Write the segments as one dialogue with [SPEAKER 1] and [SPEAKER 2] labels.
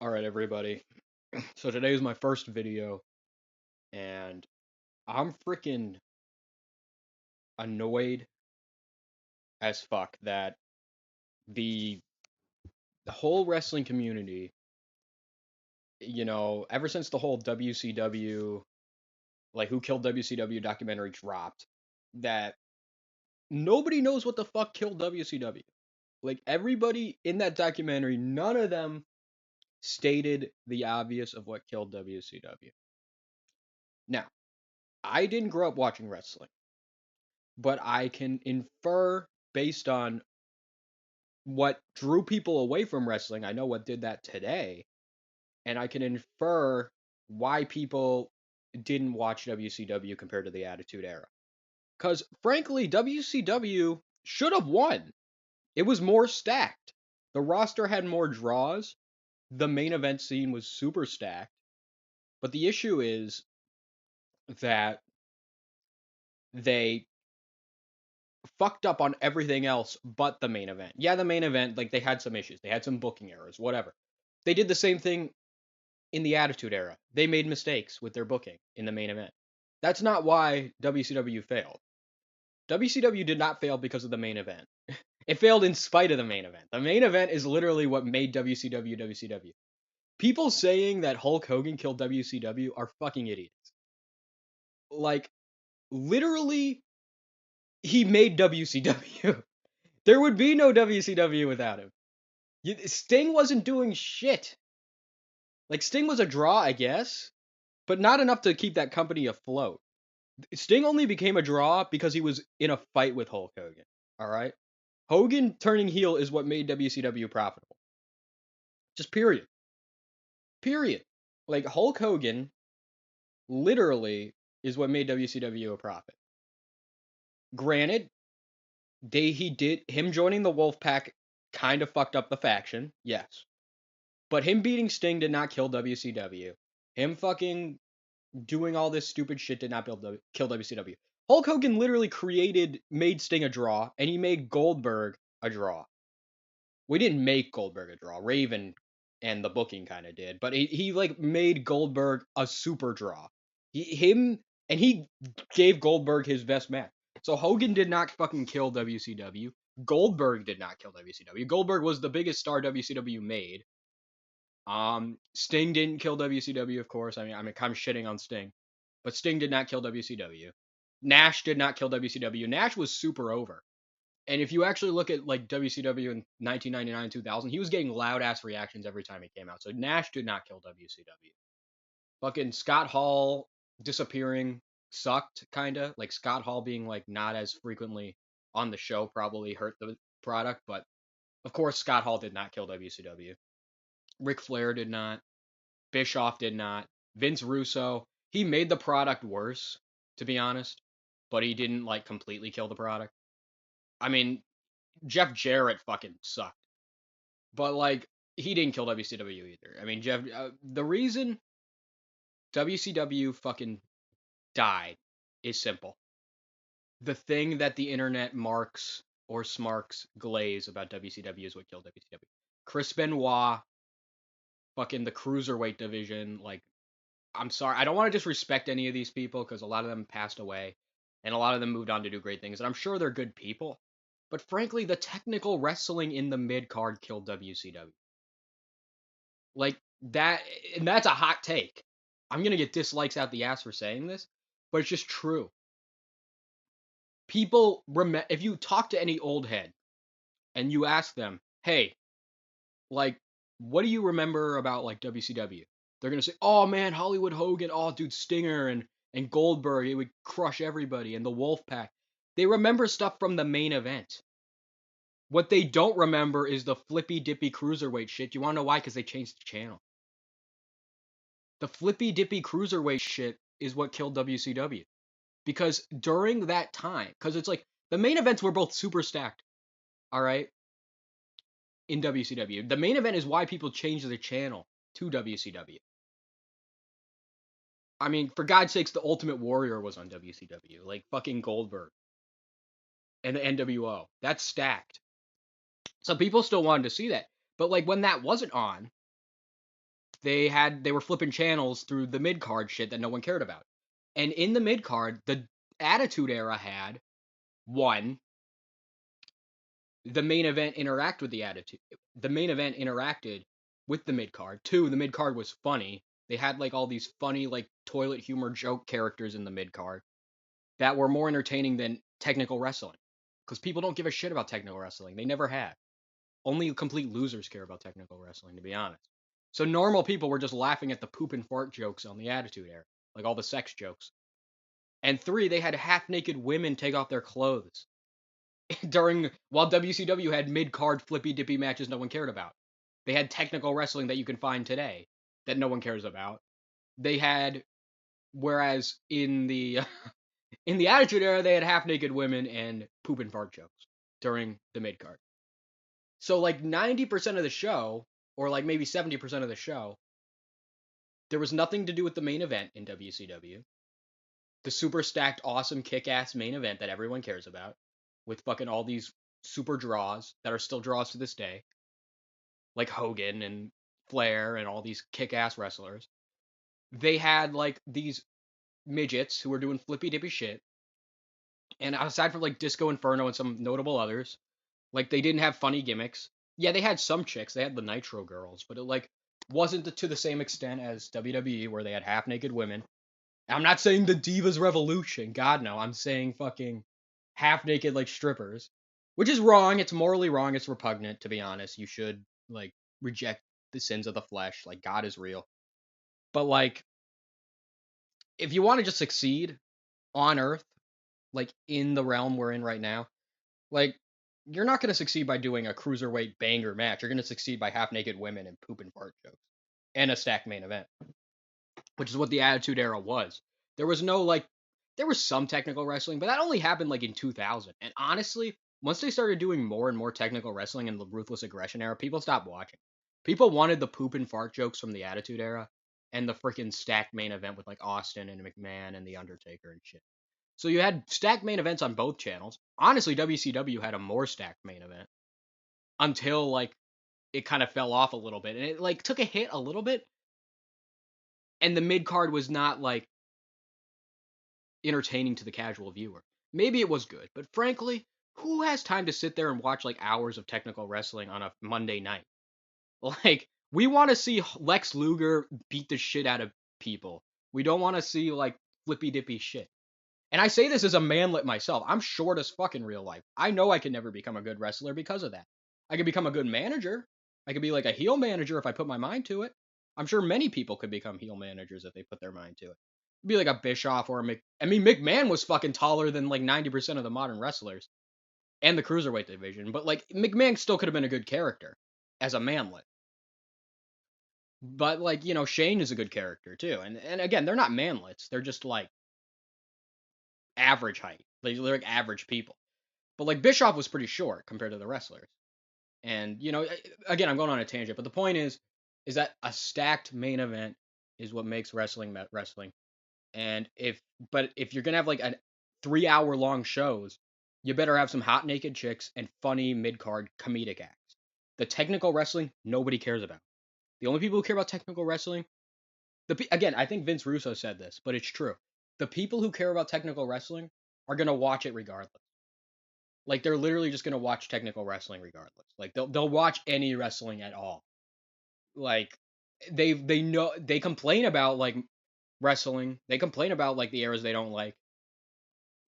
[SPEAKER 1] Alright, everybody. So today is my first video, and I'm freaking annoyed as fuck that the the whole wrestling community, ever since the whole WCW, like Who Killed WCW documentary dropped, that nobody knows what the fuck killed WCW. Like everybody in that documentary, none of them stated the obvious of what killed WCW. Now, I didn't grow up watching wrestling, but I can infer based on what drew people away from wrestling. I know what did that today, and I can infer why people didn't watch WCW compared to the Attitude Era. Because frankly, WCW should have won. It was more stacked. The roster had more draws. The main event scene was super stacked. But the issue is that they fucked up on everything else but the main event. Yeah, the main event, like they had some issues. They had some booking errors, whatever. They did the same thing in the Attitude Era. They made mistakes with their booking in the main event. That's not why WCW failed. WCW did not fail because of the main event. It failed in spite of the main event. The main event is literally what made WCW WCW. People saying that Hulk Hogan killed WCW are fucking idiots. Like, literally, he made WCW. There would be no WCW without him. Sting wasn't doing shit. Like, Sting was a draw, I guess, but not enough to keep that company afloat. Sting only became a draw because he was in a fight with Hulk Hogan. All right? Hogan turning heel is what made WCW profitable. Just period. Period. Like, Hulk Hogan literally is what made WCW a profit. Granted, him joining the Wolfpack kind of fucked up the faction, yes. But him beating Sting did not kill WCW. Him fucking doing all this stupid shit did not kill WCW. Hulk Hogan literally made Sting a draw, and he made Goldberg a draw. We didn't make Goldberg a draw. Raven and the booking kind of did, but he like made Goldberg a super draw. He gave Goldberg his best match. So Hogan did not fucking kill WCW. Goldberg did not kill WCW. Goldberg was the biggest star WCW made. Sting didn't kill WCW, of course. I'm kind of shitting on Sting, but Sting did not kill WCW. Nash did not kill WCW. Nash was super over. And if you actually look at like WCW in 1999 2000, he was getting loud ass reactions every time he came out. So Nash did not kill WCW. Fucking Scott Hall disappearing sucked kinda. Like Scott Hall being like not as frequently on the show probably hurt the product, but of course Scott Hall did not kill WCW. Ric Flair did not. Bischoff did not. Vince Russo, he made the product worse, to be honest, but he didn't like completely kill the product. I mean, Jeff Jarrett fucking sucked, but like he didn't kill WCW either. I mean, the reason WCW fucking died is simple. The thing that the internet marks or smarks glaze about WCW is what killed WCW. Chris Benoit, fucking the cruiserweight division, like I'm sorry, I don't want to disrespect any of these people because a lot of them passed away and a lot of them moved on to do great things, and I'm sure they're good people. But frankly, the technical wrestling in the mid card killed WCW. Like that, and that's a hot take. I'm gonna get dislikes out the ass for saying this, but it's just true. People remember if you talk to any old head and you ask them, "Hey, like, what do you remember about like WCW?" They're gonna say, "Oh man, Hollywood Hogan, oh dude, Stinger and Goldberg, it would crush everybody, and the Wolfpack." They remember stuff from the main event. What they don't remember is the flippy dippy cruiserweight shit. You wanna know why? Because they changed the channel. The flippy dippy cruiserweight shit is what killed WCW. Because during that time, because it's like the main events were both super stacked, all right, in WCW. The main event is why people changed their channel to WCW. I mean, for God's sakes, the Ultimate Warrior was on WCW, like fucking Goldberg and the NWO. That's stacked. So people still wanted to see that. But like when that wasn't on, they were flipping channels through the mid card shit that no one cared about. And in the mid card, the Attitude Era had one, the main event interact with the attitude. The main event interacted with the mid card. Two, the mid card was funny. They had like all these funny like toilet humor joke characters in the mid card that were more entertaining than technical wrestling. Because people don't give a shit about technical wrestling. They never have. Only complete losers care about technical wrestling, to be honest. So normal people were just laughing at the poop and fart jokes on the Attitude Era, like all the sex jokes. And three, they had half naked women take off their clothes while WCW had mid card flippy dippy matches no one cared about. They had technical wrestling that you can find today that no one cares about. They had, whereas in the in the Attitude Era, they had half naked women and poop and fart jokes during the mid card. So like 90% of the show, or like maybe 70% of the show, there was nothing to do with the main event in WCW. The super stacked, awesome, kick ass main event that everyone cares about, with fucking all these super draws that are still draws to this day, like Hogan and Flair and all these kick ass wrestlers. They had like these midgets who were doing flippy dippy shit. And aside from like Disco Inferno and some notable others, like they didn't have funny gimmicks. Yeah, they had some chicks. They had the Nitro girls, but it like wasn't to the same extent as WWE where they had half naked women. I'm not saying the Divas Revolution. God no, I'm saying fucking half naked like strippers, which is wrong. It's morally wrong. It's repugnant. To be honest, you should like reject the sins of the flesh. Like God is real. But like, if you want to just succeed on Earth, like in the realm we're in right now, like you're not gonna succeed by doing a cruiserweight banger match. You're gonna succeed by half naked women and poop and fart jokes and a stacked main event, which is what the Attitude Era was. There was no like, there was some technical wrestling, but that only happened like in 2000. And honestly, once they started doing more and more technical wrestling in the Ruthless Aggression Era, people stopped watching. People wanted the poop and fart jokes from the Attitude Era and the freaking stacked main event with like Austin and McMahon and The Undertaker and shit. So you had stacked main events on both channels. Honestly, WCW had a more stacked main event until like it kind of fell off a little bit and it like took a hit a little bit, and the mid card was not like entertaining to the casual viewer. Maybe it was good, but frankly, who has time to sit there and watch like hours of technical wrestling on a Monday night? Like, we want to see Lex Luger beat the shit out of people. We don't want to see like flippy dippy shit. And I say this as a manlet myself. I'm short as fuck in real life. I know I can never become a good wrestler because of that. I could become a good manager. I could be like a heel manager if I put my mind to it. I'm sure many people could become heel managers if they put their mind to it. Be like a Bischoff or a McMahon was fucking taller than like 90% of the modern wrestlers and the cruiserweight division, but like McMahon still could have been a good character as a manlet. But like, Shane is a good character too. And again, they're not manlets. They're just like average height. They're like average people. But like Bischoff was pretty short compared to the wrestlers. And again, I'm going on a tangent, but the point is that a stacked main event is what makes wrestling wrestling. And if you're gonna have like a 3 hour long shows, you better have some hot naked chicks and funny mid card comedic acts. The technical wrestling nobody cares about. The only people who care about technical wrestling, again, I think Vince Russo said this, but it's true. The people who care about technical wrestling are gonna watch it regardless. Like they're literally just gonna watch technical wrestling regardless. Like they'll watch any wrestling at all. Like they know they complain about like wrestling. They complain about like the eras they don't like,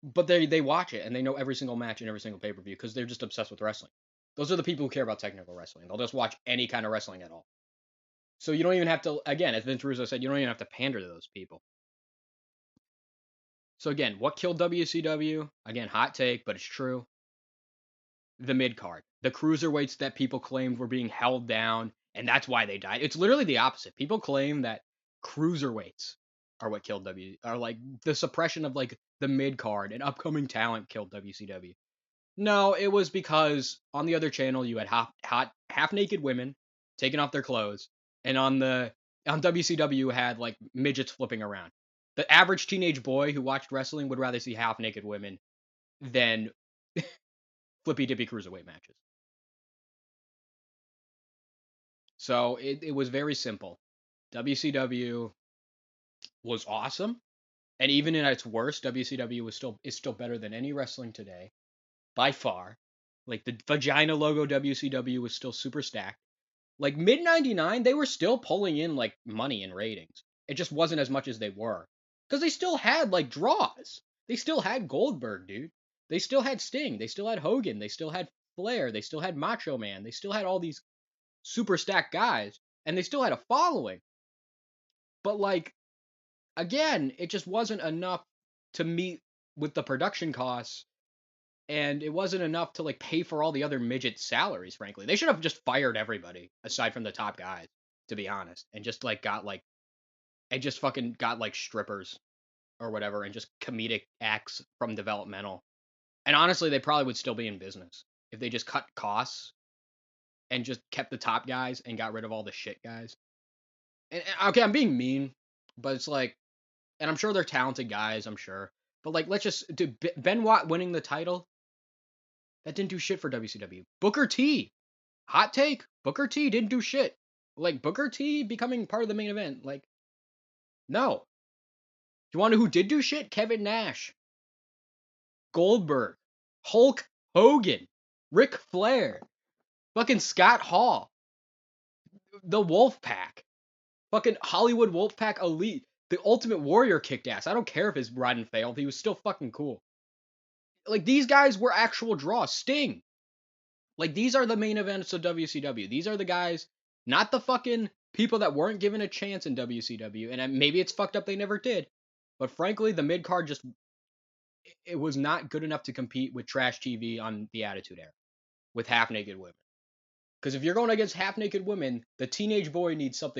[SPEAKER 1] but they watch it and they know every single match and every single pay per view because they're just obsessed with wrestling. Those are the people who care about technical wrestling. They'll just watch any kind of wrestling at all. So you don't even have to. Again, as Vince Russo said, you don't even have to pander to those people. So again, what killed WCW? Again, hot take, but it's true. The mid card, the cruiserweights that people claimed were being held down, and that's why they died. It's literally the opposite. People claim that cruiserweights are what killed are like the suppression of like the mid card and upcoming talent killed WCW. No, it was because on the other channel you had half naked women taking off their clothes, and on WCW had like midgets flipping around. The average teenage boy who watched wrestling would rather see half naked women than flippy dippy cruiserweight matches. So it was very simple. WCW was awesome, and even in its worst, WCW is still better than any wrestling today by far. Like the vagina logo WCW was still super stacked. Like mid 99, they were still pulling in like money and ratings. It just wasn't as much as they were. Because they still had like draws. They still had Goldberg, dude. They still had Sting. They still had Hogan. They still had Flair. They still had Macho Man. They still had all these super stacked guys. And they still had a following. But like, again, it just wasn't enough to meet with the production costs, and it wasn't enough to like pay for all the other midget salaries. Frankly, they should have just fired everybody aside from the top guys, to be honest, and just like got like and just fucking got like strippers or whatever, and just comedic acts from developmental. And honestly, they probably would still be in business if they just cut costs and just kept the top guys and got rid of all the shit guys. And okay, I'm being mean, but it's like, and I'm sure they're talented guys, I'm sure, but like, let's just do Benoit winning the title. That didn't do shit for WCW. Booker T, hot take. Booker T didn't do shit. Like Booker T becoming part of the main event. Like, no. You want to know who did do shit? Kevin Nash, Goldberg, Hulk Hogan, Ric Flair, fucking Scott Hall, the Wolfpack, fucking Hollywood Wolfpack Elite. The Ultimate Warrior kicked ass. I don't care if his riding failed. He was still fucking cool. Like, these guys were actual draws. Sting. Like, these are the main events of WCW. These are the guys, not the fucking people that weren't given a chance in WCW. And maybe it's fucked up they never did. But frankly, the mid card just, it was not good enough to compete with trash TV on the Attitude Era with half naked women. Because if you're going against half naked women, the teenage boy needs something